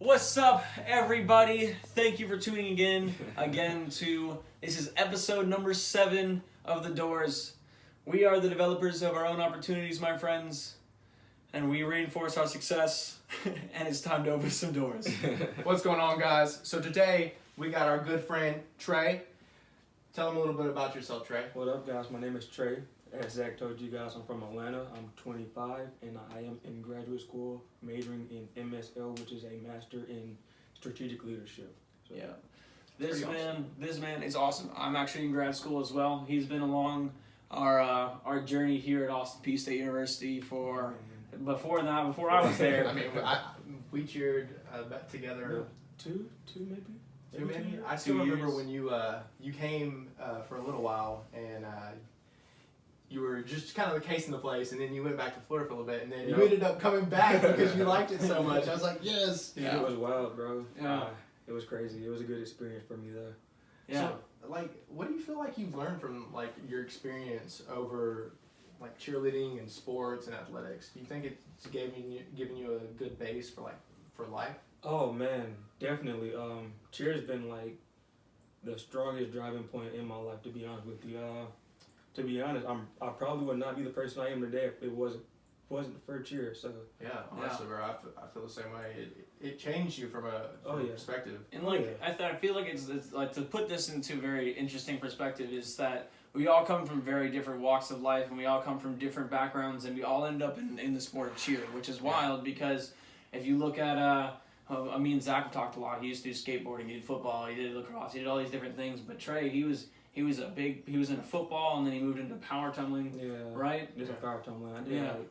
What's up, everybody? Thank you for tuning in again to, this is episode number 7 of the DOORS. We are the developers of our own opportunities, my friends, and we reinforce our success, and it's time to open some doors. What's going on, guys? So today, we got our good friend, Tre. Tell them a little bit about yourself, Tre. What up, guys? My name is Tre. As Zach told you guys, I'm from Atlanta. I'm 25, and I am in graduate school majoring in MSL, which is a Master in Strategic Leadership. So, Yeah. This man is awesome. I'm actually in grad school as well. He's been along our journey here at Austin Peay State University for before I was there. I mean, we cheered together. Two maybe. Two maybe. I still remember when you came for a little while and. You were just kind of casing the place, and then you went back to Florida for a little bit, and then you ended up coming back because you liked it so much. I was like, yes. Yeah. It was wild, bro. Yeah. It was crazy. It was a good experience for me, though. Yeah. So, what do you feel like you've learned from, your experience over, cheerleading and sports and athletics? Do you think it's giving you a good base for life? Oh, man. Definitely. Cheer's been, the strongest driving point in my life, to be honest with you. To be honest, I probably would not be the person I am today if it wasn't for cheer. So yeah, honestly, bro, I feel the same way. It changed you from a perspective. And I feel like it's to put this into very interesting perspective is that we all come from very different walks of life, and we all come from different backgrounds, and we all end up in the sport of cheer, which is wild because if you look at me and Zach have talked a lot. He used to do skateboarding, he did football, he did lacrosse, he did all these different things. But Tre, he was in football, and then he moved into power tumbling. Yeah. Right? Just a power tumbling. I did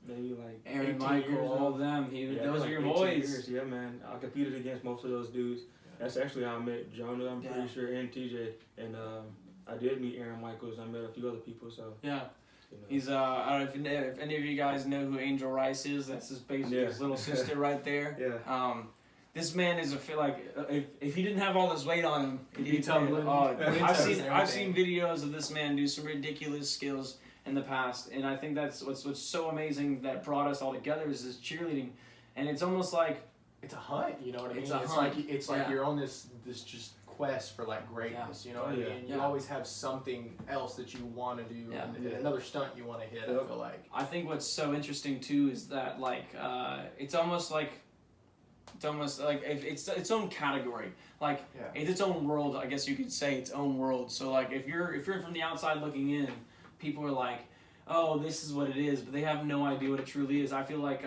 maybe Aaron, Michael, all of them. Those are your boys. Years. Yeah, man. I competed against most of those dudes. That's actually how I met Jonah, I'm pretty sure, and TJ. And I did meet Aaron Michaels. I met a few other people. So yeah. He's I don't know if any of you guys know who Angel Rice is. That's basically his little sister right there. Yeah. This man is if he didn't have all this weight on him, he'd be tumbling. I've seen videos of this man do some ridiculous skills in the past, and I think that's what's so amazing that brought us all together is this cheerleading, and it's almost like it's a hunt. You know what I mean? It's like you're on this just quest for greatness. You know what I mean? You always have something else that you want to do, and another stunt you want to hit. I feel like. I think what's so interesting too is that it's almost like it's its own category, it's its own world. I guess you could say its own world. So if you're from the outside looking in, people are like, oh, this is what it is, but they have no idea what it truly is. I feel like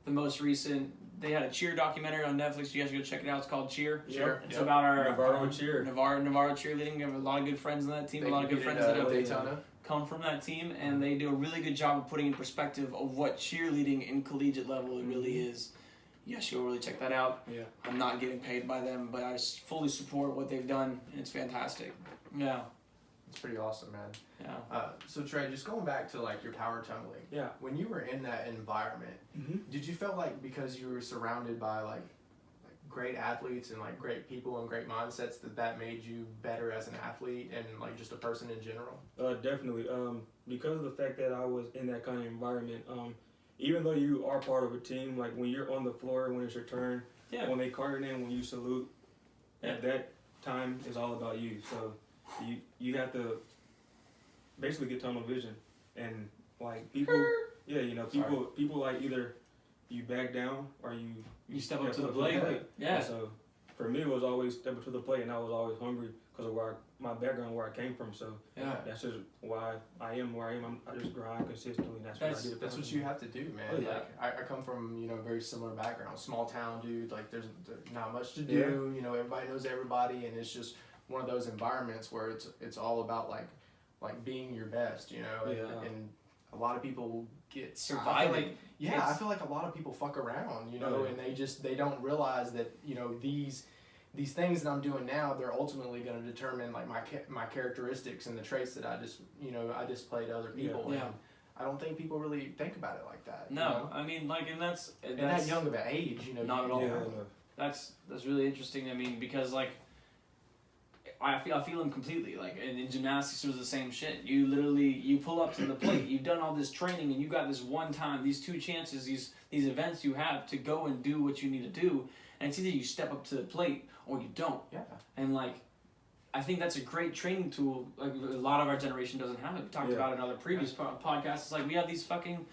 the most recent, they had a cheer documentary on Netflix. You guys go check it out. It's called Cheer. It's about our Navarro cheer. Navarro cheerleading. We have a lot of good friends on that team. A lot of good friends that have Daytona. Come from that team, and they do a really good job of putting in perspective of what cheerleading in collegiate level it really is. Yes, you'll really check that out. Yeah. I'm not getting paid by them, but I fully support what they've done, and it's fantastic. Yeah. It's pretty awesome, man. Yeah. So Tre, just going back to your power tumbling. Yeah. When you were in that environment, did you feel like because you were surrounded by great athletes and great people and great mindsets that made you better as an athlete and just a person in general? Definitely. Because of the fact that I was in that kind of environment, even though you are part of a team, when you're on the floor, when it's your turn, when they cart it in, when you salute, at that time, it's all about you. So you have to basically get tunnel vision. And, people, people either you back down or you step up to the plate. Yeah. And so for me, it was always step up to the plate, and I was always hungry because of my background, where I came from. So that's just why I am where I am. I just grind consistently, and that's what I do. That's what you have to do, man. Oh, yeah. I come from a very similar background, small town dude. There's not much to do. Yeah. Everybody knows everybody, and it's just one of those environments where it's all about being your best, and a lot of people get surviving. I feel like a lot of people fuck around, and they don't realize that these things that I'm doing now, they're ultimately going to determine my characteristics and the traits that I display to other people. Yeah. And I don't think people really think about it like that. No, I mean, and that's that young of an age, not at all. Yeah. That's really interesting. I mean, because I feel him completely. Like, and in gymnastics, it was the same shit. You pull up to the plate. You've done all this training, and you got this one time, these 2 chances, these events you have to go and do what you need to do. And it's either you step up to the plate or you don't. Yeah. And like, I think that's a great training tool. Like, a lot of our generation doesn't have it. We talked about it in other previous podcasts. It's like we have these fucking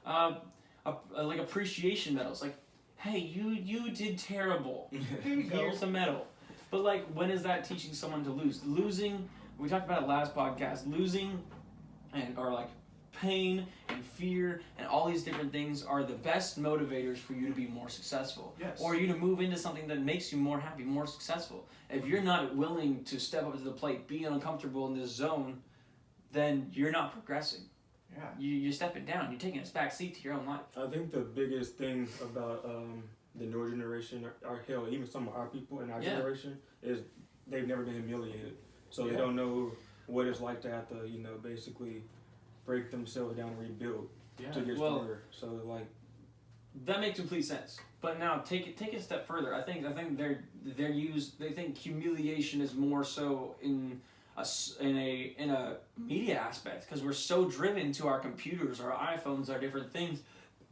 like appreciation medals. Like, hey, you did terrible. Here you go. Here's a medal. But like, when is that teaching someone to lose? Losing, we talked about it last podcast, losing or like pain and fear and all these different things are the best motivators for you to be more successful. Yes. Or you to move into something that makes you more happy, more successful. If you're not willing to step up to the plate, be uncomfortable in this zone, then you're not progressing. Yeah. You're stepping down. You're taking a back seat to your own life. I think the biggest thing about the newer generation, or hell, even some of our people in our generation, is they've never been humiliated. So they don't know what it's like to have to, basically break themselves down and rebuild to get stronger. So like, that makes complete sense. But now take it a step further. I think they think humiliation is more so in a media aspect, because we're so driven to our computers, our iPhones, our different things,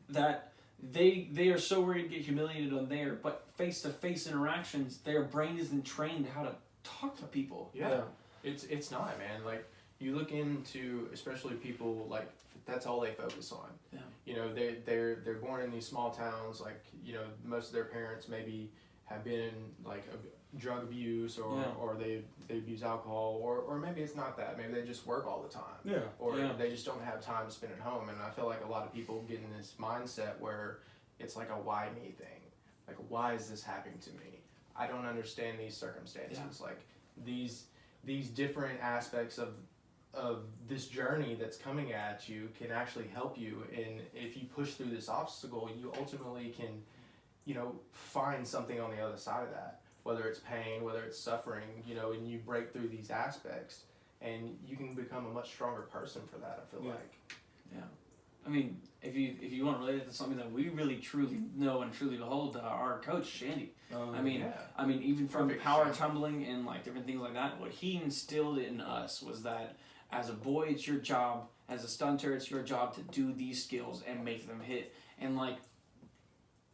that they are so worried to get humiliated on there. But face-to-face interactions, their brain isn't trained how to talk to people. Yeah. It's not, man. Like, you look into, especially people, like, that's all they focus on. Yeah. They're born in these small towns. Like, most of their parents maybe have been in like drug abuse, or they abuse alcohol, or maybe it's not that. Maybe they just work all the time. Yeah. Or they just don't have time to spend at home. And I feel like a lot of people get in this mindset where it's like a why me thing. Like, why is this happening to me? I don't understand these circumstances. Yeah. Like, these different aspects of this journey that's coming at you can actually help you, and if you push through this obstacle, you ultimately can, find something on the other side of that, whether it's pain, whether it's suffering, and you break through these aspects, and you can become a much stronger person for that, I feel like. Yeah. I mean, if you want to relate it to something that we really truly know and truly behold, our coach Shandy. I mean, even from power tumbling and like different things like that, what he instilled in us was that as a boy, it's your job. As a stunter, it's your job to do these skills and make them hit. And like,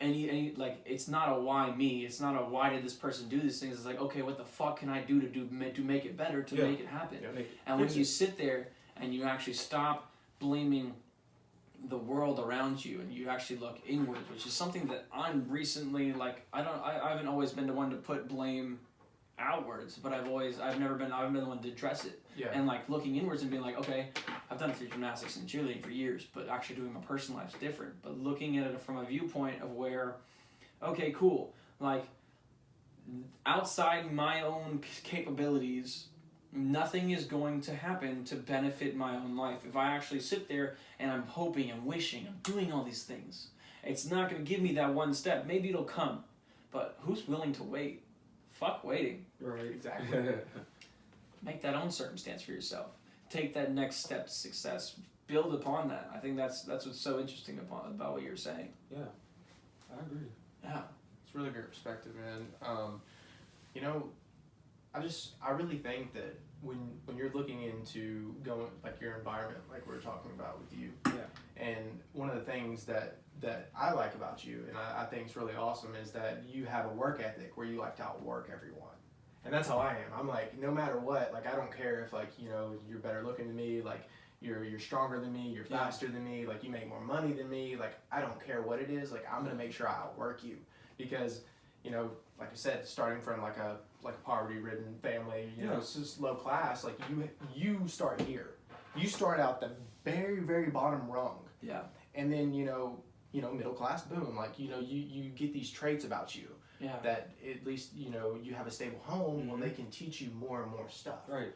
any like, it's not a why me. It's not a why did this person do these things. It's like, okay, what the fuck can I do to make it better, to make it happen? Yeah. And when you sit there and you actually stop blaming the world around you and you actually look inwards, which is something that I'm recently, like, I haven't always been the one to put blame outwards, but I've never been the one to address it. Yeah. And like looking inwards and being like, okay, I've done it through gymnastics and cheerleading for years, but actually doing my personal life's different. But looking at it from a viewpoint of where, okay, cool, like, outside my own capabilities, nothing is going to happen to benefit my own life. If I actually sit there and I'm hoping, I'm wishing, I'm doing all these things, it's not going to give me that one step. Maybe it'll come, but who's willing to wait? Fuck waiting. Right. Exactly. Make that own circumstance for yourself. Take that next step to success. Build upon that. I think that's what's so interesting about what you're saying. Yeah, I agree. Yeah. It's really great perspective, man. I really think that when you're looking into going, like, your environment, like we were talking about with you, and one of the things that I like about you, and I think is really awesome, is that you have a work ethic where you like to outwork everyone. And that's how I am. I'm like, no matter what, like, I don't care if, like, you're better looking than me, like, you're stronger than me, you're faster than me, like, you make more money than me, like, I don't care what it is, like, I'm gonna make sure I outwork you. Because, like I said, starting from like a poverty-ridden family, it's just low class, like, you start here. You start out the very, very bottom rung. Yeah. And then, middle class, boom, like, you get these traits about you. Yeah. That at least, you have a stable home, well, they can teach you more and more stuff. Right.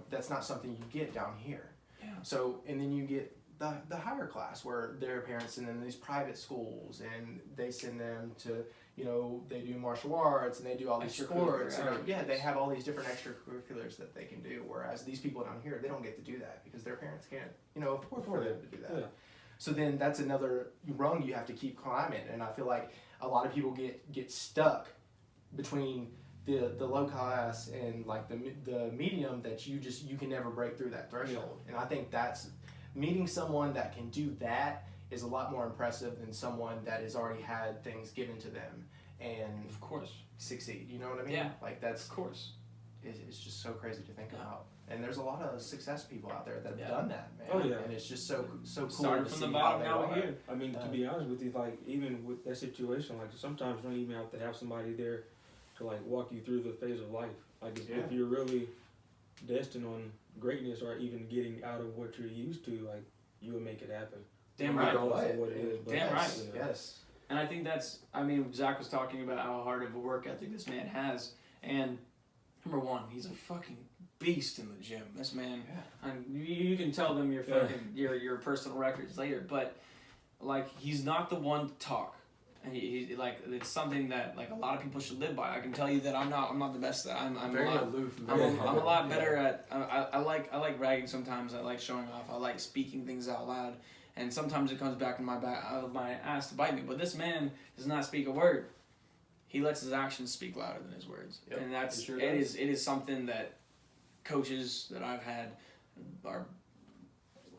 That's not something you get down here. Yeah. So, and then you get the higher class, where their parents send them to these private schools, and they send them to, they do martial arts, and they do all these sports. They have all these different extracurriculars that they can do, whereas these people down here, they don't get to do that because their parents can't, afford for them to do that. Yeah. So then that's another rung you have to keep climbing, and I feel like a lot of people get stuck between the low class and like the medium that you can never break through that threshold. And I think that's meeting someone that can do that is a lot more impressive than someone that has already had things given to them and of course succeed. You know what I mean? Yeah. Like that's of course. It's just so crazy to think about. And there's a lot of success people out there that have Yeah. done that, man. Oh, yeah. And it's just so cool Started to from see the how bottom, they now are. we're here. I mean, to be honest with you, like even with that situation, like sometimes you don't even have to have somebody there to like walk you through the phase of life. Like if you're really destined on greatness or even getting out of what you're used to, like you will make it happen. Damn right. Regardless of what it is. But Damn right. You know. Yes. And I think that's, I mean, Zach was talking about how hard of a work ethic this man has. And number one, he's a fucking beast in the gym. This man, and you can tell them your fucking your personal records later, but like he's not the one to talk. And he like it's something that like a lot of people should live by. I can tell you that I'm not the best at. I'm very a lot, aloof. I'm a lot better at. I like bragging sometimes. I like showing off. I like speaking things out loud. And sometimes it comes back in my ass to bite me. But this man does not speak a word. He lets his actions speak louder than his words. Yep, And that's sure it is something that coaches that I've had are,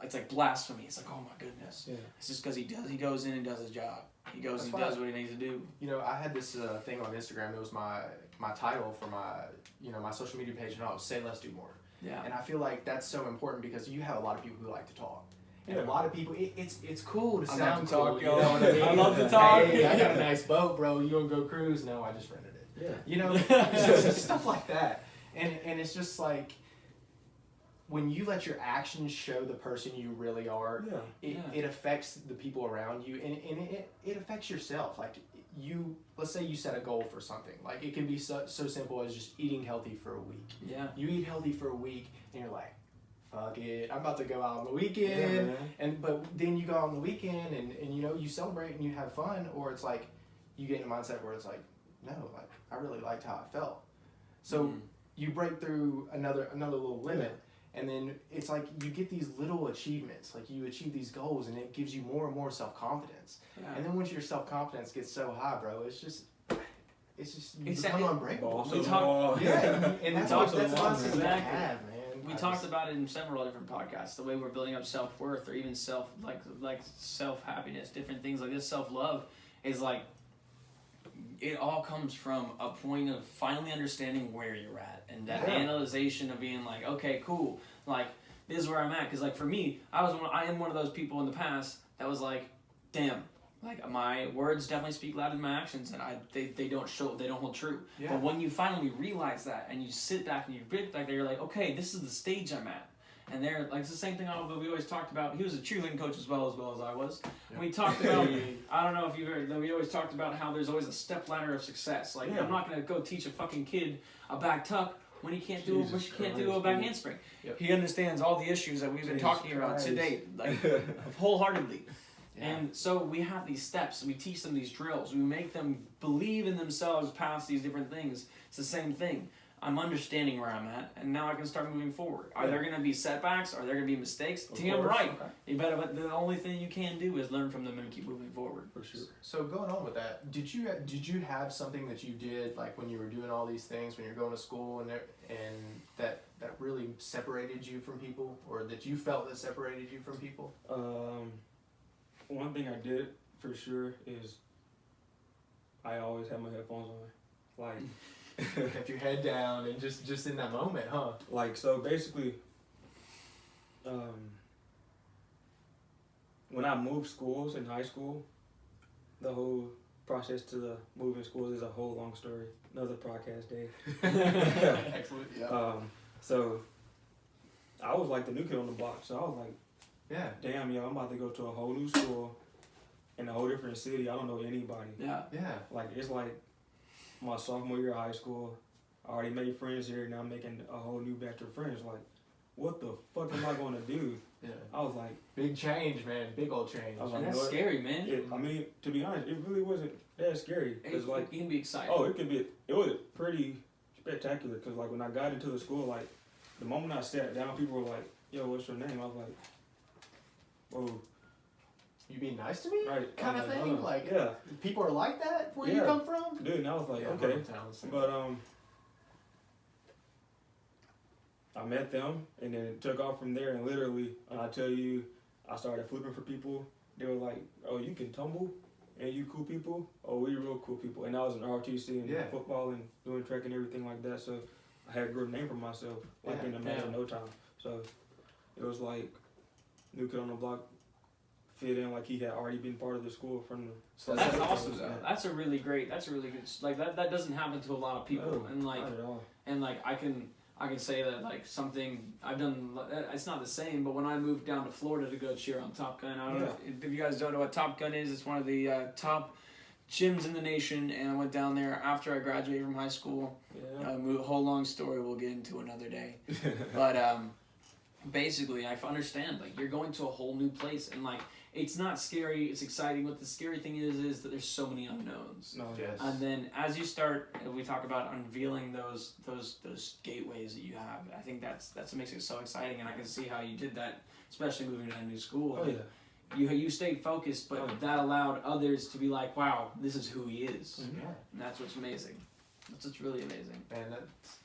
it's like blasphemy. It's like, oh my goodness. Yeah. It's just because he goes in and does his job. He goes That's and does what he needs to do. You know, I had this thing on Instagram. It was my title for my social media page, and it was "Say Less, Do More." Yeah. And I feel like that's so important because you have a lot of people who like to talk. And Yeah. a lot of people, it's cool to I sound love to talk, cool. yo. You know what I mean? I love to talk. Hey, I got a nice boat, bro. You wanna go cruise? No, I just rented it. Yeah. You know, it's stuff like that. And it's just like when you let your actions show the person you really are, it affects the people around you, and it affects yourself. Like let's say you set a goal for something. Like it can be so simple as just eating healthy for a week. Yeah. You eat healthy for a week, and you're like, fuck it, I'm about to go out on the weekend. But then you go out on the weekend, and you know you celebrate and you have fun, or it's like you get in a mindset where it's like, no, like I really liked how I felt. So you break through another little limit. And then it's like you get these little achievements, like you achieve these goals, and it gives you more and more self-confidence. Yeah. And then once your self-confidence gets so high, bro, it's just you become unbreakable. We talked, and that's what exactly have, man. We talked about it in several different podcasts. The way we're building up self-worth, or even self self-happiness, different things like this. Self-love is like it all comes from a point of finally understanding where you're at, and that analyzation of being like, okay, cool, like this is where I'm at. Because like for me, I am one of those people in the past that was like, damn, like my words definitely speak louder than my actions, and they don't hold true. Yeah. But when you finally realize that, and you sit back and you break back there, you're like, okay, this is the stage I'm at. And they're like, it's the same thing we always talked about. He was a cheerleading coach as well as I was. Yep. We talked about, I don't know if you've heard, we always talked about how there's always a step ladder of success. Like, I'm not going to go teach a fucking kid a back tuck when he can't do a back handspring. Yep. He understands all the issues that we've been talking about to date, like wholeheartedly. Yeah. And so we have these steps, we teach them these drills, we make them believe in themselves past these different things. It's the same thing. I'm understanding where I'm at, and now I can start moving forward. Are there going to be setbacks? Are there going to be mistakes? Damn right. Okay. You better, but the only thing you can do is learn from them and keep moving forward. For sure. So going on with that, did you have something that you did like when you were doing all these things when you're going to school and that really separated you from people, or that you felt that separated you from people? One thing I did for sure is I always had my headphones on, like. Kept your head down and just in that moment, huh? Like, so basically, when I moved schools in high school, the whole process to the moving schools is a whole long story. Another podcast day. Excellent. Yeah. So I was like the new kid on the block. So I was like, damn, yo, I'm about to go to a whole new school in a whole different city. I don't know anybody. Yeah. Like, it's like my sophomore year of high school, I already made friends here, now I'm making a whole new batch of friends. Like, what the fuck am I going to do? Yeah. I was like... Big change, man. Big old change. I was like, that's scary, man. I mean, to be honest, it really wasn't that scary. Cause like, it can be exciting. Oh, it was pretty spectacular. Because, like, when I got into the school, like, the moment I sat down, people were like, yo, what's your name? I was like, whoa. You being nice to me? Right. Kind of thing? Like, people are like that where you come from? Dude, and I was like, okay. But, I met them, and then it took off from there. And literally, I tell you, I started flipping for people. They were like, "Oh, you can tumble, and you cool people. Oh, we real cool people." And I was in ROTC and football and doing track and everything like that. So I had a good name for myself, like in a matter of no time. So it was like new kid on the block fit in like he had already been part of the school from the. So that's awesome. That's a really good. Like that doesn't happen to a lot of people, No, and like not at all. and like I can say that like something I've done. It's not the same, but when I moved down to Florida to go cheer on Top Gun, I don't know if you guys don't know what Top Gun is. It's one of the top gyms in the nation, and I went down there after I graduated from high school. A whole long story we'll get into another day, but basically I understand like you're going to a whole new place, and like it's not scary, it's exciting. What the scary thing is that there's so many unknowns. No, Yes. And then as you start, we talk about unveiling those gateways that you have. I think that's what makes it so exciting, and I can see how you did that, especially moving to a new school. Oh yeah. You stayed focused, but that allowed others to be like, wow, this is who he is. Yeah. And that's what's amazing. That's what's really amazing. Man, that's...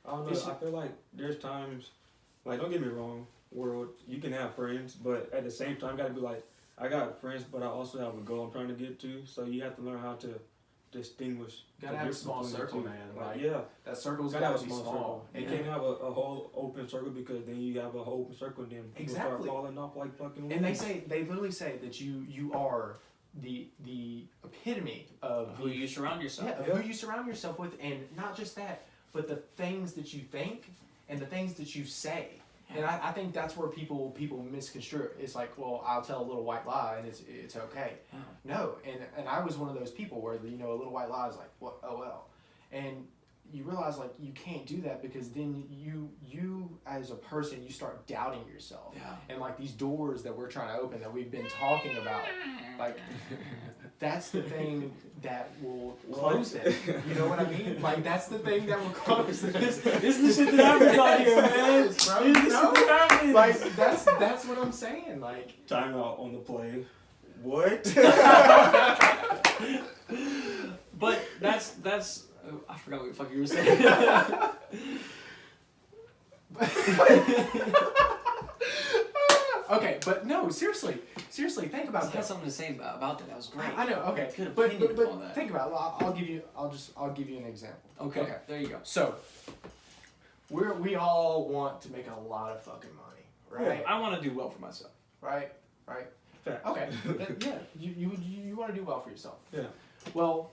I don't know. I feel like there's times, like, don't get me wrong, world, you can have friends, but at the same time, gotta be like, I got friends, but I also have a goal I'm trying to get to. So you have to learn how to distinguish. You gotta have a small circle, man. Like, that circle's gotta gotta have a be small small. circle. You can't have a whole open circle because then you have a whole open circle and then people start falling off like fucking weeds. And they literally say that you are the epitome of Who you surround yourself with. who you surround yourself with, and not just that, but the things that you think and the things that you say. And I think that's where people misconstrue it. It's like, well, I'll tell a little white lie and it's okay. No, and I was one of those people where a little white lie is like, what? Oh well, and you realize like you can't do that because then you as a person you start doubting yourself. And like these doors that we're trying to open that we've been talking about, like that's the thing that will close it. You know what I mean? Like that's the thing that will close it. This is the shit that happens out here, man. This is the shit that happens. Like that's what I'm saying. Like time out on the play. What? But that's I forgot what the fuck you were saying. Okay, but no, seriously, think about that. I had something to say about that. That was great. I know. Okay, Good but opinion on that. think about it. I'll give you an example. Okay, there you go. So, we all want to make a lot of fucking money, right? I want to do well for myself. Right. Fact. Okay. Yeah. You want to do well for yourself. Yeah. Well,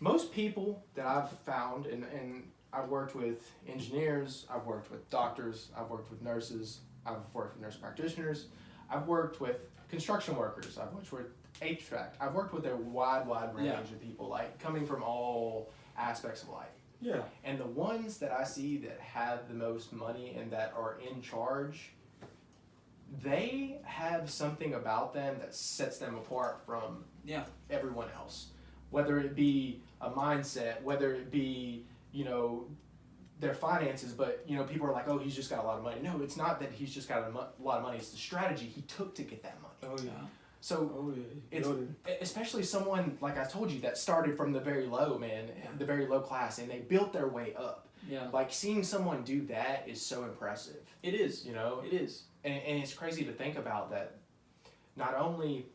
most people that I've found, and I've worked with engineers, I've worked with doctors, I've worked with nurses, I've worked with nurse practitioners, I've worked with construction workers, I've worked with HVAC, I've worked with a wide range of people, like coming from all aspects of life. Yeah. And the ones that I see that have the most money and that are in charge, they have something about them that sets them apart from everyone else. Whether it be a mindset, whether it be, their finances, but, people are like, oh, he's just got a lot of money. No, it's not that he's just got a lot of money. It's the strategy he took to get that money. Oh, yeah. So, it's especially someone, like I told you, that started from the very low, man, the very low class, and they built their way up. Yeah. Like, seeing someone do that is so impressive. It is. It is. And it's crazy to think about that. Not only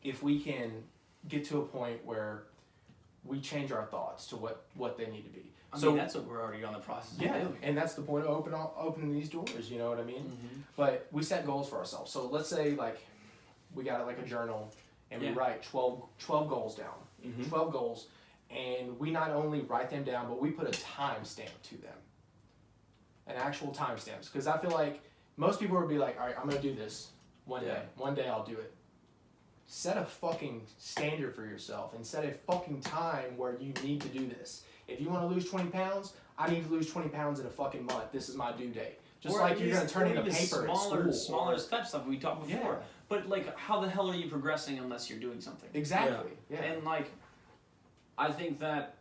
if we can get to a point where we change our thoughts to what they need to be. I mean, that's what we're already on the process of doing. And that's the point of opening these doors, you know what I mean? Mm-hmm. But we set goals for ourselves. So let's say, like, we got, like, a journal, and we write 12 goals down. Mm-hmm. 12 goals. And we not only write them down, but we put a timestamp to them. An actual timestamp. Because I feel like most people would be like, all right, I'm going to do this one day. One day I'll do it. Set a fucking standard for yourself and set a fucking time where you need to do this. If you want to lose 20 pounds, I need to lose 20 pounds in a fucking month. This is my due date. Just like you're going to turn in a paper at school. Smaller steps like we talked before. Yeah. But, like, how the hell are you progressing unless you're doing something? Exactly. Yeah. And, like, I think that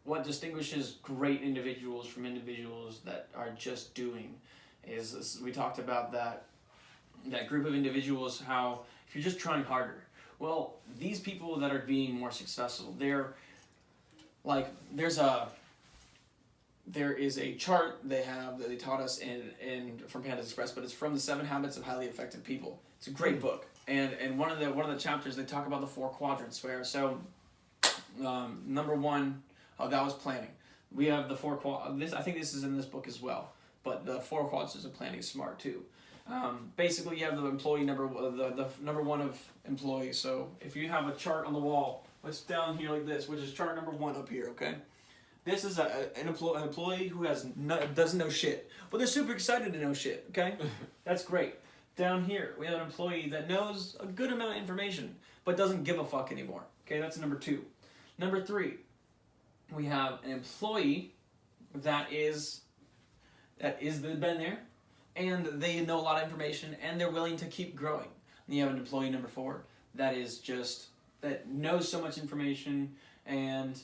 what distinguishes great individuals from individuals that are just doing is we talked about that group of individuals, how if you're just trying harder, well, these people that are being more successful, they're like, there's there is a chart they have that they taught us in from Panda Express, but it's from the 7 Habits of Highly Effective People. It's a great book, and one of the chapters they talk about the 4 quadrants. Where number 1, that was planning. We have the 4 this I think this is in this book as well, but the 4 quadrants of planning is smart too. Basically, you have the employee number number 1 of employees. So if you have a chart on the wall, it's down here like this, which is chart number 1 up here. Okay. This is an employee who doesn't know shit, but they're super excited to know shit, okay? That's great. Down here, we have an employee that knows a good amount of information, but doesn't give a fuck anymore, okay? That's number 2. Number 3, we have an employee that been there, and they know a lot of information, and they're willing to keep growing. And you have an employee number 4 that knows so much information and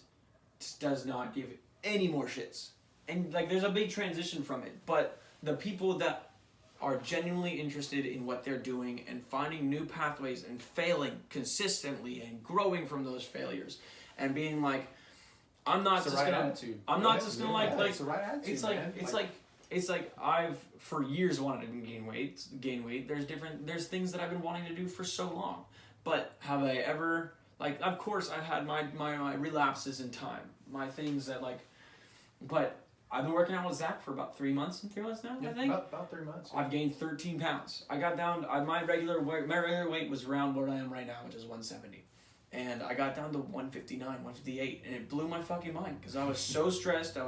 does not give any more shits. And there's a big transition from it, but the people that are genuinely interested in what they're doing and finding new pathways and failing consistently and growing from those failures and being like, I'm not just gonna it's the right attitude, it's like I've for years wanted to gain weight. There's things that I've been wanting to do for so long, but have I ever, of course I've had my relapses in time, my things that but I've been working out with Zach for about 3 months now, I think. About 3 months. Yeah. I've gained 13 pounds. I got down, my regular weight was around what I am right now, which is 170. And I got down to 159, 158, and it blew my fucking mind because I was so stressed. I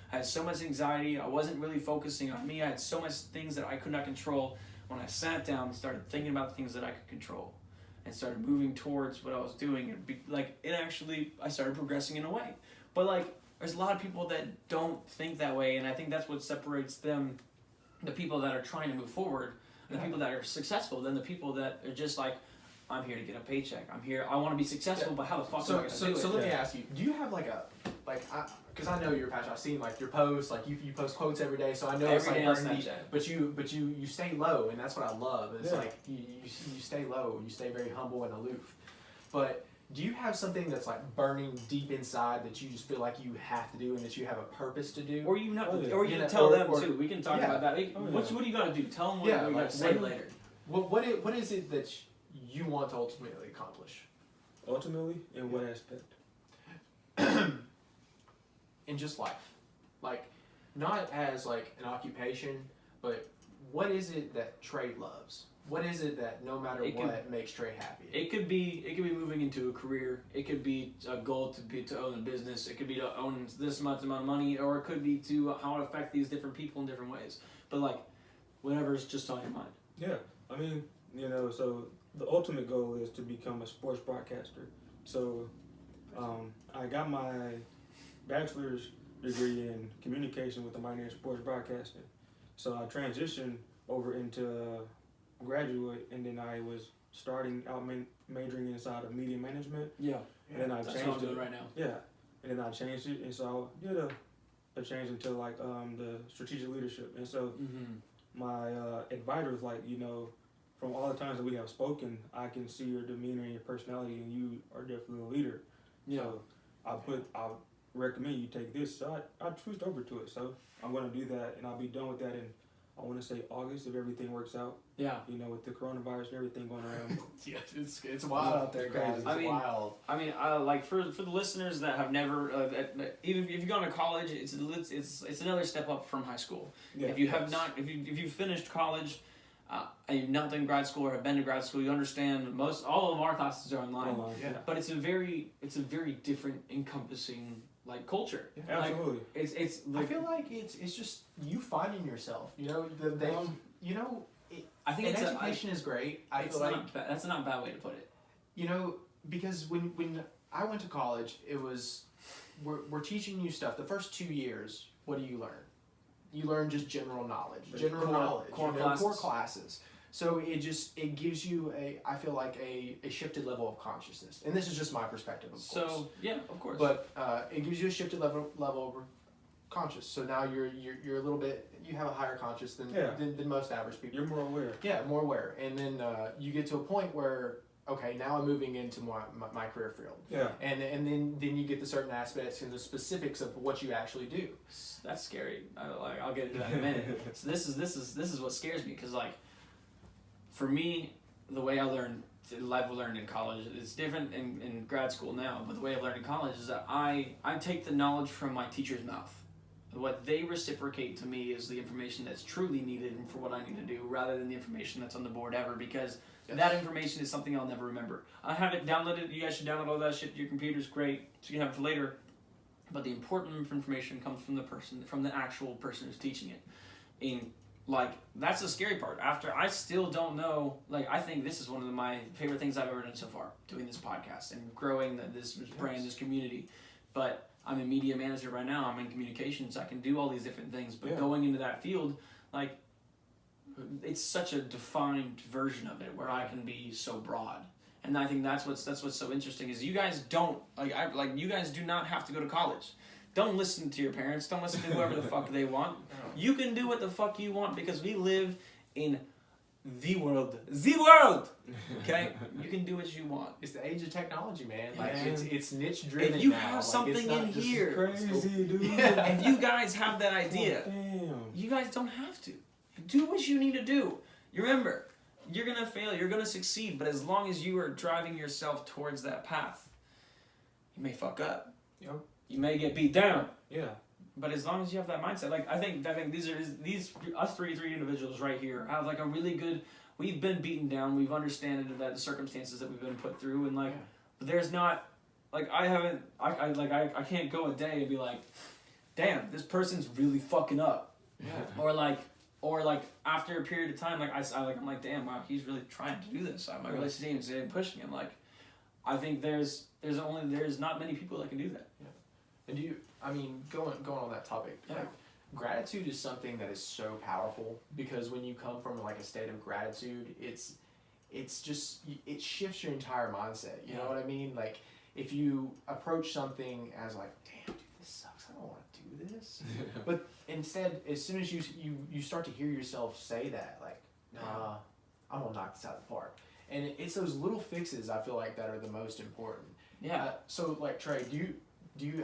had so much anxiety. I wasn't really focusing on me. I had so much things that I could not control. When I sat down and started thinking about the things that I could control and started moving towards what I was doing, I started progressing in a way. But there's a lot of people that don't think that way, and I think that's what separates them, the people that are trying to move forward, and the people that are successful, than the people that are just I'm here to get a paycheck. I'm here. I want to be successful, but how the fuck am I going to do it? So let me ask you: do you have because I know you're passionate. I've seen your posts. You post quotes every day, so I know every day on Snapchat. But you stay low, and that's what I love. It's you stay low. You stay very humble and aloof. But do you have something that's burning deep inside that you just feel like you have to do and that you have a purpose to do? Or you can tell them too. We can talk about that. What do you got to do? Tell them what you got to say later. What is it that you want to ultimately accomplish? Ultimately, in what aspect? In just life, not as an occupation, but what is it that Tre loves? What is it that no matter what makes Tre happy? It could be moving into a career. It could be a goal to own a business. It could be to own this much amount of money, or it could be to how to affect these different people in different ways. But whatever's just on your mind. Yeah, I mean, so the ultimate goal is to become a sports broadcaster. So I got my bachelor's degree in communication with a minor in sports broadcasting. So I transitioned over into graduate, and then I was starting out majoring inside of media management. Yeah. And then I That's changed what I'm it doing right now. Yeah. And then I changed it, and so I did a change into the strategic leadership. And so my advisor was from all the times that we have spoken, I can see your demeanor and your personality, and you are definitely a leader. Yeah. So I recommend you take this. So I switched over to it. So I'm going to do that, and I'll be done with that in, I want to say, August, if everything works out. Yeah. With the coronavirus and everything going around. Yeah, it's wild out there, guys. It's wild. I mean, for the listeners that have never, even if you've gone to college, it's another step up from high school. Yeah, if you have not, if you've finished college, and you've not done grad school or have been to grad school, you understand all of our classes are online. Yeah. But it's a very different, encompassing culture. Yeah, absolutely. It's I feel like it's just you finding yourself. I think education is great. I feel that's not a bad way to put it. Because when I went to college, it was we're teaching you stuff. The first 2 years, what do you learn? You learn just general knowledge, core classes. So it gives you I feel like a shifted level of consciousness, and this is just my perspective, of course. So yeah, of course. But it gives you a shifted level of conscious. So now you're a little bit, you have a higher conscious than most average people. You're more aware. Yeah, more aware, and then you get to a point where okay, now I'm moving into my career field. Yeah. And then you get the certain aspects and the specifics of what you actually do. That's scary. I'll get into that in a minute. So this is what scares me, because like, for me, the way I learned in college is different in grad school now, but the way I learned in college is that I take the knowledge from my teacher's mouth. What they reciprocate to me is the information that's truly needed for what I need to do, rather than the information that's on the board ever, because that information is something I'll never remember. I have it downloaded. You guys should download all that shit to your computers. Great, so you can have it for later. But the important information comes from the actual person who's teaching it. And like, that's the scary part. After, I still don't know. Like, I think this is one of my favorite things I've ever done so far, doing this podcast and growing this brand, this community. But I'm a media manager right now. I'm in communications. I can do all these different things. But going into that field, like, it's such a defined version of it where I can be so broad. And I think that's what's so interesting, is you guys don't you guys do not have to go to college. Don't listen to your parents. Don't listen to whoever the fuck they want. You can do what the fuck you want, because we live in the world. The world. Okay? You can do what you want. It's the age of technology, man. Like, it's niche driven. If you now. have something in here, Crazy, dude. if you guys have that idea, damn. you guys don't have to. Do what you need to do. You remember, you're gonna fail, you're gonna succeed, but as long as you are driving yourself towards that path, you may fuck up. Yep. You may get beat down. Yeah. But as long as you have that mindset, like, I think these us three individuals right here have like a really good. We've been beaten down. We've understood that the circumstances that we've been put through, and like, there's not, like, I can't go a day and be like, damn, this person's really fucking up. Yeah. Or like after a period of time, I'm like, damn, wow, he's really trying to do this. I'm really seeing him pushing him. Like, I think there's not many people that can do that. Yeah. And going on that topic, like, gratitude is something that is so powerful, because when you come from like a state of gratitude, it's just, it shifts your entire mindset. You know what I mean? Like, if you approach something as like, damn, dude, this sucks. I don't want to do this. But instead, as soon as you start to hear yourself say that, like, nah, I'm gonna knock this out of the park. And it's those little fixes, I feel like, that are the most important. Yeah. So like, Trey,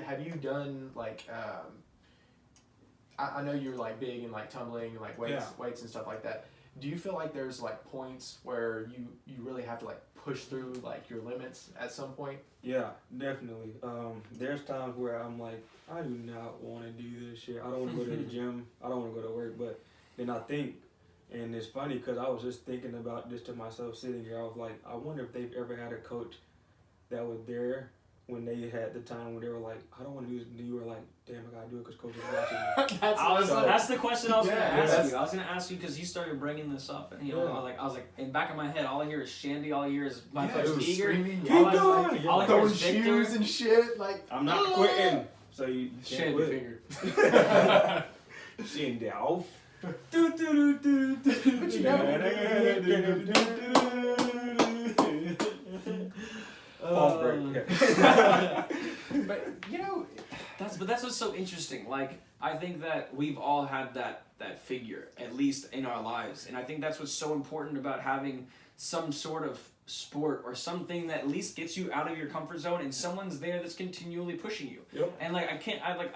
have you done like, I know you're like big in like tumbling and like weights and stuff like that. Do you feel like there's like points where you really have to like push through like your limits at some point? Yeah, definitely. There's times where I'm like, I do not want to do this shit. I don't want to go to the gym. I don't want to go to work. But then I think, and it's funny because I was just thinking about this to myself sitting here. I was like, I wonder if they've ever had a coach that was there when they had the time when they were like, I don't want to do this. And you were like, damn, I got to do it because coach is watching me. That's the question I was going to ask you. I was going to ask you because you started bringing this up. And, I was like, in the back of my head, all I hear is Shandy. All I hear is my coach Eager. Keep going. All I hear throwing is shoes and shit. Like, I'm not quitting. So you can't Shandy quit. finger. Shandy off. But you Pause break. But that's what's so interesting. Like, I think that we've all had that figure, at least in our lives, and I think that's what's so important about having some sort of sport or something that at least gets you out of your comfort zone, and someone's there that's continually pushing you. Yep. And like,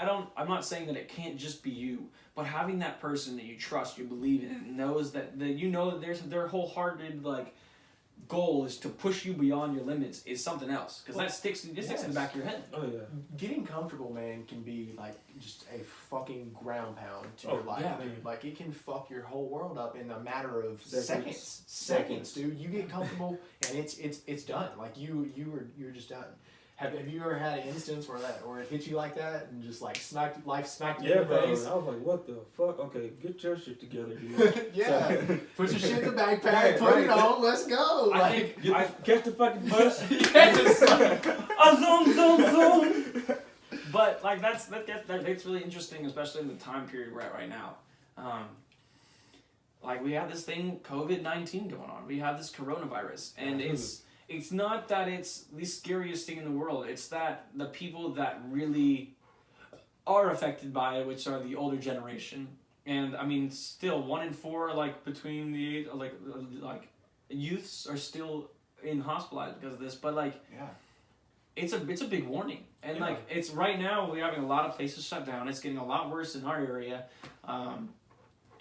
I'm not saying that it can't just be you, but having that person that you trust, you believe in, and knows that you know that their wholehearted like goal is to push you beyond your limits is something else, because that sticks in the back of your head. Oh yeah. Getting comfortable, man, can be like just a fucking ground pound to your life. Yeah. Dude. Like, it can fuck your whole world up in a matter of seconds, dude. You get comfortable and it's done. Like, you're just done. Have you ever had an instance where it hit you like that and just like smacked you in the face? I was like, what the fuck? Okay, get your shit together, dude. Yeah. Put your shit in the backpack, put it on, let's go. I Catch the fucking bus. Zoom. But like that's really interesting, especially in the time period we're at right now. Like, we have this thing, COVID-19 going on. We have this coronavirus, and it's not that it's the scariest thing in the world. It's that the people that really are affected by it, which are the older generation, and I mean, still 1 in 4, like between the age, like youths are still in hospitalized because of this, but like, yeah. It's a big warning, and like it's right now we're having a lot of places shut down. It's getting a lot worse in our area,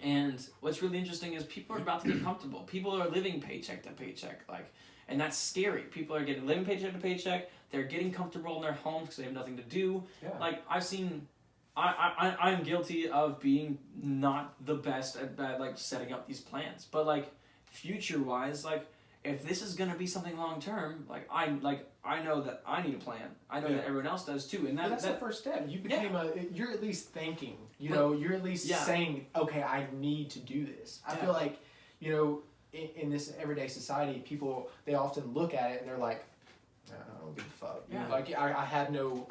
and what's really interesting is people are about to get comfortable. People are living paycheck to paycheck, like, and that's scary. People are living paycheck to paycheck. They're getting comfortable in their homes because they have nothing to do. Yeah. Like I've seen, I'm guilty of being not the best at like setting up these plans, but like future wise, like. If this is gonna be something long term, I know that I need a plan. I know that everyone else does too, and that's the first step. You became you're at least thinking. You're at least saying, okay, I need to do this. I feel like, in this everyday society, people they often look at it and they're like, I don't give a fuck. Yeah. Like I have no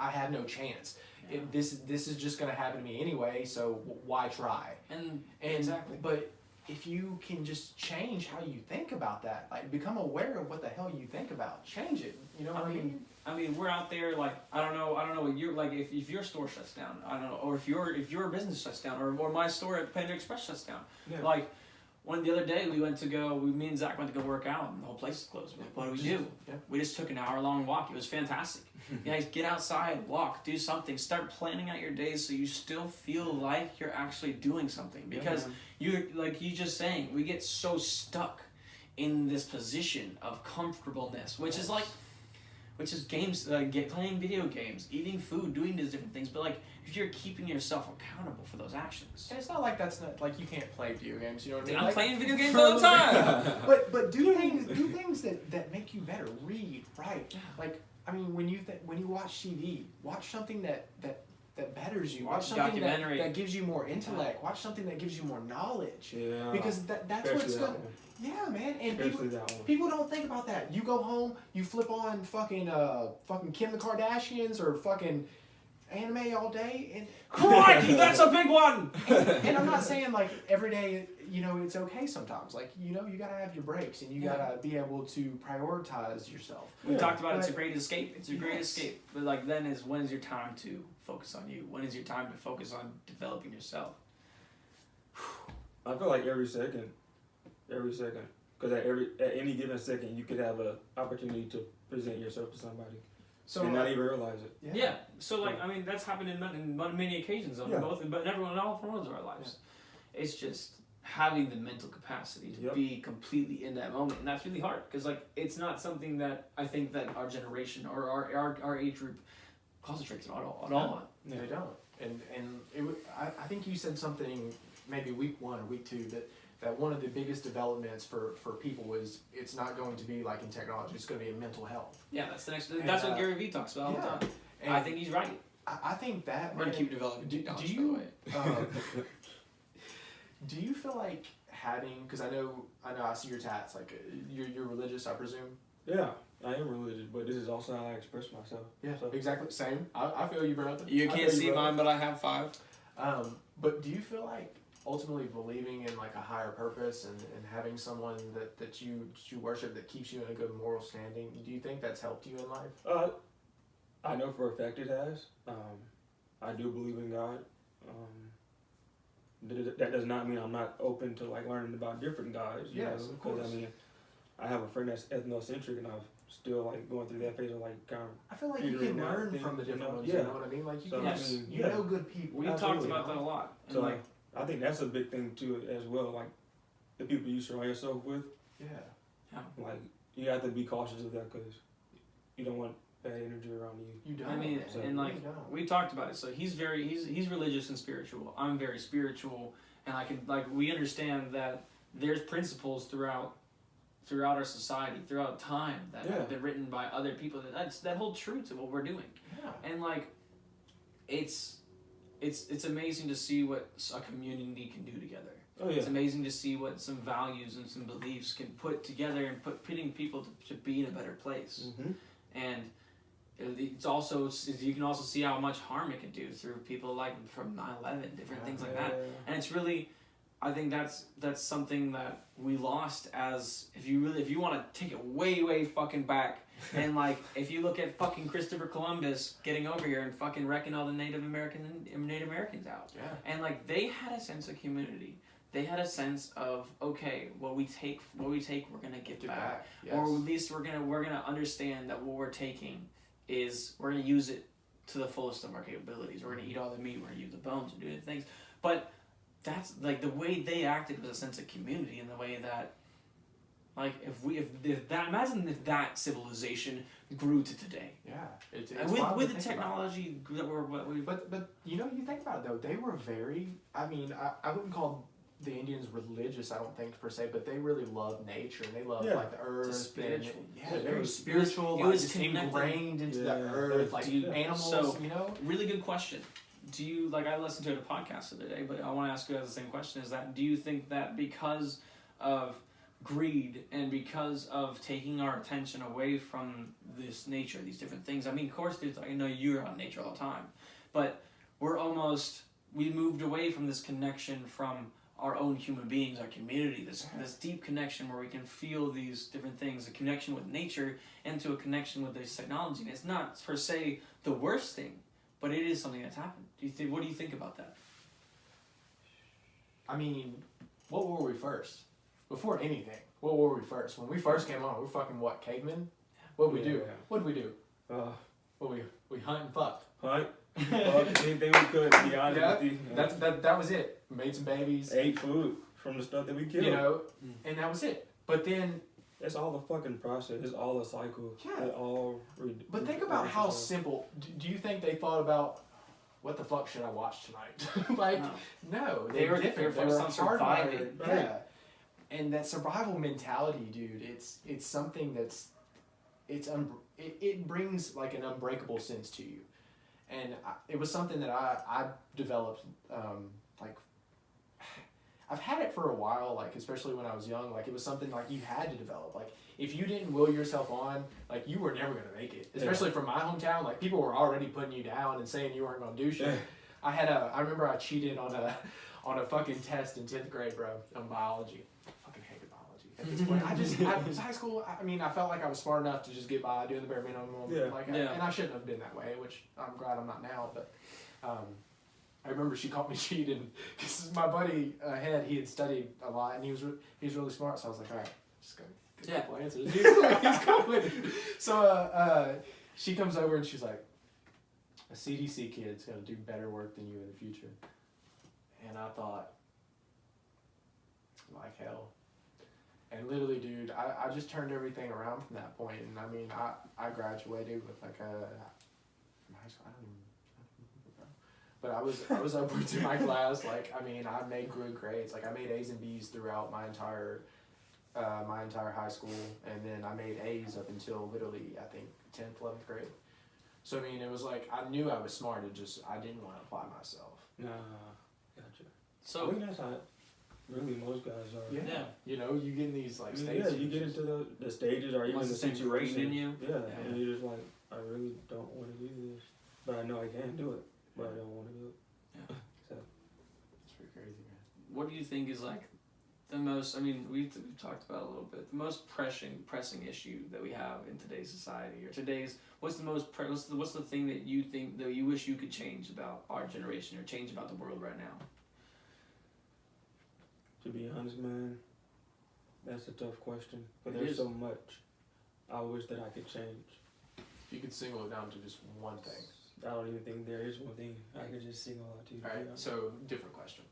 chance. Yeah. This is just gonna happen to me anyway. So why try? And exactly. But if you can just change how you think about that, like become aware of what the hell you think about, change it. You know what I mean? I mean, we're out there like I don't know what you're like if your store shuts down, I don't know, or if your business shuts down, or my store at Panda Express shuts down. Yeah. Like the other day me and Zach went to go work out and the whole place is closed. Like, what do we do? Yeah. We just took an hour-long walk. It was fantastic. You guys get outside, walk, do something, start planning out your days so you still feel like you're actually doing something. Because you're like you just saying, we get so stuck in this position of comfortableness, which is games, playing video games, eating food, doing these different things. But like, if you're keeping yourself accountable for those actions, and it's not like that's not like you can't play video games. You know what I mean? I'm playing video games all the time. but do things that make you better. Read, write. Like I mean, when you watch TV, watch something that betters you. Watch something that gives you more intellect. Watch something that gives you more knowledge. Yeah. Because that's what's good. Yeah, man. And people don't think about that. You go home, you flip on fucking Kim the Kardashians or fucking anime all day, and crikey, that's a big one. And I'm not saying like every day, it's okay sometimes. Like you gotta have your breaks, and you gotta be able to prioritize yourself. We talked about it's a great escape. It's a great escape. But like then when is your time to focus on you? When is your time to focus on developing yourself? I feel like every second, because at any given second you could have an opportunity to present yourself to somebody. So and not even realize it. Yeah. So like I mean that's happened in many occasions on both, but everyone all forms of our lives. Yeah. It's just having the mental capacity to be completely in that moment, and that's really hard because like it's not something that I think that our generation or our age group concentrates on at all. No, they don't. And I think you said something maybe week 1 or week 2 that one of the biggest developments for people is it's not going to be like in technology, it's going to be in mental health. Yeah, that's the next. That's what Gary Vee talks about all the time. And I think he's right. I think that we're going to keep developing technology. Do you feel like having? Because I know I see your tats. Like you're religious, I presume. Yeah, I am religious, but this is also how I express myself. Yeah, so. Exactly. Same. I feel you, brother. You can't see mine, but I have 5. But do you feel like ultimately believing in like a higher purpose and having someone that you worship that keeps you in a good moral standing, do you think that's helped you in life? I know for a fact it has. I do believe in God. That does not mean I'm not open to like learning about different gods. Yes, of course. I mean, I have a friend that's ethnocentric, and I'm still like going through that phase of like kind of. I feel like you can learn from the different ones. You know what I mean? Like you know good people. We've talked about that a lot. So like, I think that's a big thing too as well. Like the people you surround yourself with. Yeah. Like you have to be cautious of that because you don't want bad energy around you. You don't. I mean, and like we talked about it. So he's religious and spiritual. I'm very spiritual, and we understand that there's principles throughout our society, throughout time that have been written by other people that hold true to what we're doing. Yeah. And like, it's amazing to see what a community can do together. Oh, yeah. It's amazing to see what some values and some beliefs can put together and putting people to be in a better place. Mm-hmm. And it's also, you can also see how much harm it can do through people like from 9/11, different things like that. And it's really, I think that's something that we lost as, if you want to take it way, way fucking back, and like, if you look at fucking Christopher Columbus getting over here and fucking wrecking all the Native Americans out. Yeah. And like, they had a sense of community. they had a sense of, okay, what we take, we're gonna give back. Yes. Or at least we're gonna understand that what we're taking is we're gonna use it to the fullest of our capabilities. We're gonna eat all the meat, we're gonna use the bones and do the things. But that's like the way they acted was a sense of community, in the way that, like, if that, imagine if that civilization grew to today. Yeah, it's and with the technology that we. But you know, you think about it though, they were very. I mean, I wouldn't call the Indians religious, I don't think per se, but they really love nature. They love like the earth. Spiritual. Very spiritual. It was just ingrained into the earth, like animals. So, you know. Really good question. Do you, like, I listened to a podcast the other day, but I want to ask you guys the same question, is that, do you think that because of greed and because of taking our attention away from this nature, these different things, I mean, of course, I know you're on nature all the time, but we moved away from this connection from our own human beings, our community, this deep connection where we can feel these different things, a connection with nature and to a connection with this technology. And it's not per se the worst thing, but it is something that's happened. What do you think about that? I mean, what were we first? Before anything, what were we first? When we first came on, we were fucking what, cavemen? What did we do? What did we do? We hunt and fucked. Hunt? Anything we could, to be honest with you. That was it. Made some babies. Ate food from the stuff that we killed. You know, and that was it. But then... It's all the fucking process. It's all a cycle. Yeah. But think about how simple... Do you think they thought about, what the fuck should I watch tonight? Like, no. They were different. They were surviving. Yeah. And that survival mentality, dude, it's something that's... It brings like an unbreakable sense to you. And it was something that I developed, like, I've had it for a while, like, especially when I was young, like, it was something, like, you had to develop. Like, if you didn't will yourself on, like, you were never going to make it. Especially from my hometown, like, people were already putting you down and saying you weren't going to do shit. I remember I cheated on a fucking test in 10th grade, bro, on biology. I fucking hated biology at this point. I was high school, I mean, I felt like I was smart enough to just get by doing the bare minimum. And I shouldn't have been that way, which I'm glad I'm not now, but... I remember she caught me cheating because my buddy he had studied a lot and he was really smart, so I was like, all right, just gonna get a couple answers. He's going. So she comes over and she's like, a CDC kid's gonna do better work than you in the future. And I thought, like hell. And literally, dude, I just turned everything around from that point. And I mean, I graduated with like from high school. I don't even. But I was upwards in my class. Like, I mean, I made good grades. Like, I made A's and B's throughout my entire high school, and then I made A's up until literally, I think, 10th, 11th grade. So I mean, it was like I knew I was smart. I didn't want to apply myself. Gotcha. So I think that's how really most guys are. Yeah. You know, you get in these like stages. Yeah, you get into the stages or even the situation in you. Yeah, and you're just like, I really don't want to do this, but I know I can do it. But I don't want to do it. Yeah. So it's pretty crazy, man. What do you think is like the most? I mean, we've talked about it a little bit. The most pressing issue that we have in today's society, or today's what's the thing that you think that you wish you could change about our generation or change about the world right now? To be honest, man, that's a tough question. But there's so much I wish that I could change. If you could single it down to just one thing. I don't even think there is one thing I could just single out to. Alright, so different question.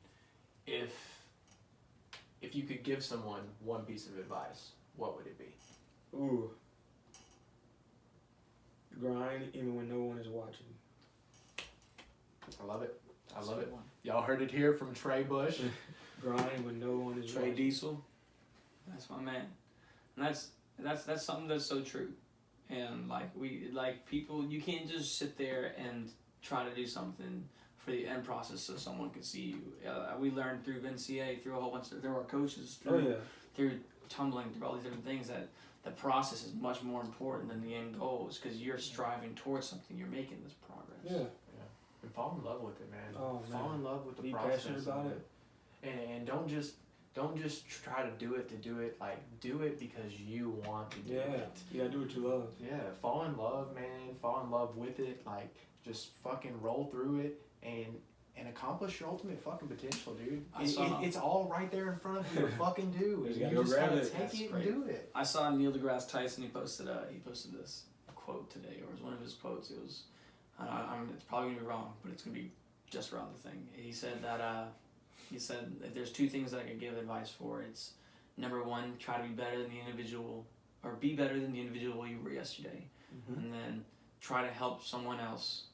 If you could give someone one piece of advice, what would it be? Ooh. Grind even when no one is watching. I love it. Y'all heard it here from Tre Bush. Grind when no one is Tre watching. Diesel. That's my man. And that's something that's so true. And people, you can't just sit there and try to do something for the end process so someone can see you. We learned through NCA, through a whole bunch of, through our coaches, through tumbling, through all these different things, that the process is much more important than the end goals, because you're striving towards something, you're making this progress. Yeah. And fall in love with it, man. Fall in love with the Be process. passionate about it. And don't just try to do it. Like, do it because you want to do it. You gotta do what you love. Yeah, fall in love, man. Fall in love with it. Like, just fucking roll through it. And and accomplish your ultimate fucking potential, dude. It's all right there in front of you to fucking do. You just gotta take it and do it. I saw Neil deGrasse Tyson. He posted this quote today, or it was one of his quotes. It was, it's probably gonna be wrong, but it's gonna be just around the thing. He said if there's two things that I could give advice for, it's number one, try to be better than the individual, or be better than the individual you were yesterday, and then try to help someone else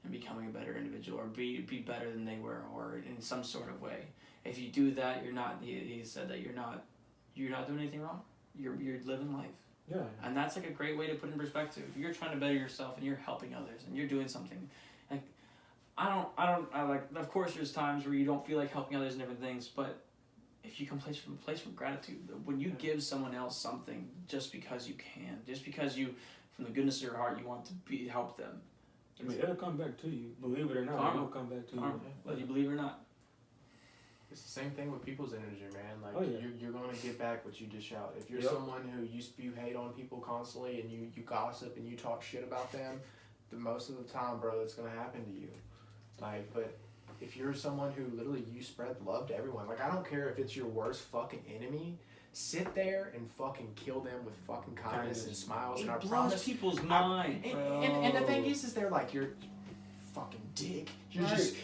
and becoming a better individual, or be better than they were, or in some sort of way. If you do that, you're not. He said that you're not doing anything wrong. You're living life. Yeah. And that's like a great way to put in perspective. If you're trying to better yourself and you're helping others and you're doing something, like I like. Of course, there's times where you don't feel like helping others and different things, but if you come from a place from gratitude, when you give someone else something just because you can, just because you, from the goodness of your heart, you want to help them. I mean, it'll come back to you. Believe it or not, it'll come back to you. Whether you believe it or not. It's the same thing with people's energy, man. Like, you're going to get back what you dish out. If you're someone who you spew hate on people constantly and you gossip and you talk shit about them, then most of the time, bro, that's going to happen to you. Like, but if you're someone who literally you spread love to everyone, like, I don't care if it's your worst fucking enemy, sit there and fucking kill them with fucking kindness and smiles. And I promise people's mind, bro. And the thing is they're like, you're fucking dick. You're just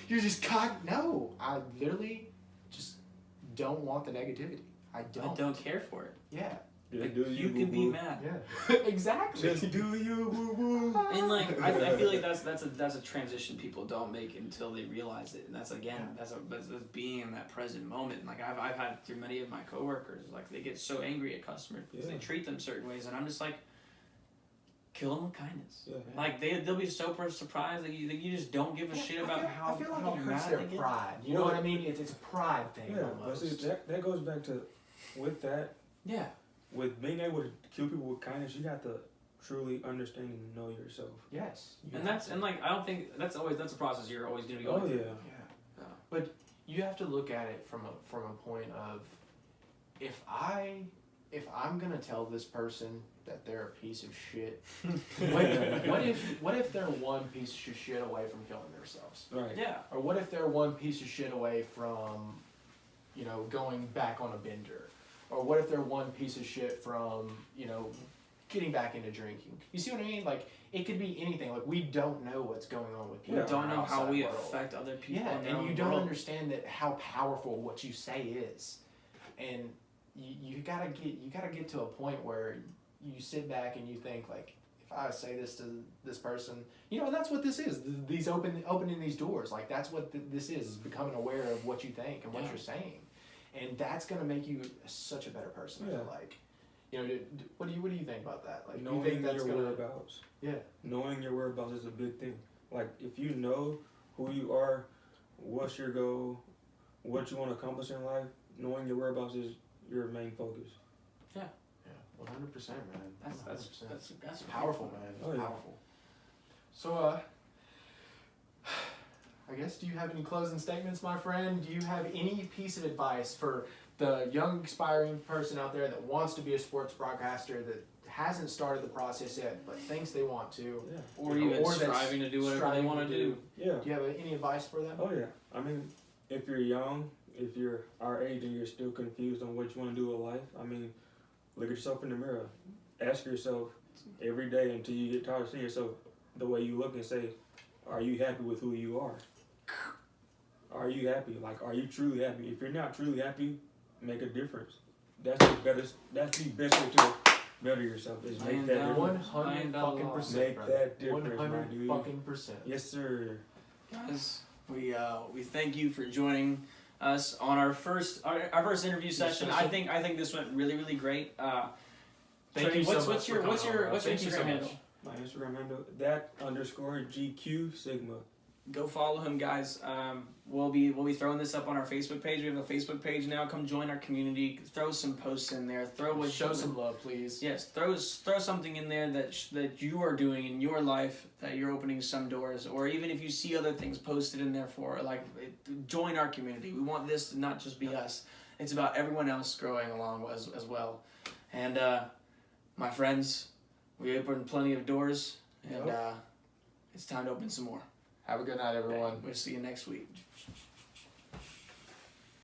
no. I literally just don't want the negativity. I don't care for it. Yeah. Like, you can be mad. Yeah. Exactly. Just do you, woo woo. And like, I feel like that's a transition people don't make until they realize it, and that's being in that present moment. And like I've had through many of my coworkers, like they get so angry at customers because they treat them certain ways, and I'm just like, kill them with kindness. Yeah. Like they'll be so surprised that you just don't give a shit about how I feel like how it hurts mad their they get. pride. You know what I mean? It's a pride thing. Yeah, almost. but see, that goes back to with that. Yeah. With being able to kill people with kindness, you have to truly understand and know yourself. Yes. I don't think that's a process you're always going to be going through. Yeah. But you have to look at it from a point of, if I'm gonna tell this person that they're a piece of shit, what if they're one piece of shit away from killing themselves? Right. Yeah. Or what if they're one piece of shit away from, going back on a bender? Or what if they're one piece of shit from, getting back into drinking? You see what I mean? Like, it could be anything. Like, we don't know what's going on with people. We don't know how we affect other people. Yeah, and you don't understand how powerful what you say is. And you gotta get to a point where you sit back and you think, like, if I say this to this person, that's what this is. These opening these doors. Like, that's what this is becoming aware of what you think and what you're saying. And that's gonna make you such a better person. I feel like, what do you think about that? Like, knowing you think that's your whereabouts. Yeah. Knowing your whereabouts is a big thing. Like, if you know who you are, what's your goal, what you want to accomplish in life, knowing your whereabouts is your main focus. Yeah. Yeah. 100%, man. That's powerful, man. It's powerful. So, I guess, do you have any closing statements, my friend? Do you have any piece of advice for the young, aspiring person out there that wants to be a sports broadcaster, that hasn't started the process yet, but thinks they want to? Yeah. Or even striving to do whatever they want to do. Yeah. Do you have any advice for them? Oh, yeah. I mean, if you're young, if you're our age and you're still confused on what you want to do with life, I mean, look at yourself in the mirror. Ask yourself every day until you get tired of seeing yourself the way you look and say, are you happy with who you are? Are you happy? Like, are you truly happy? If you're not truly happy, make a difference. That's the best way to better yourself, is make that difference. 100%. Make that difference, my dude. 100%. Yes, sir. Guys, we thank you for joining us on our first interview session. I think this went really, really great. Thank you so much. What's your Instagram handle? My Instagram handle, _GQ Sigma. Go follow him, guys. We'll be throwing this up on our Facebook page. We have a Facebook page now. Come join our community. Throw some posts in there. Show some love, please. Yes, throw something in there that you are doing in your life, that you're opening some doors, or even if you see other things posted in there join our community. We want this to not just be us. It's about everyone else growing along as well. And my friends, we opened plenty of doors, and it's time to open some more. Have a good night, everyone. We'll see you next week.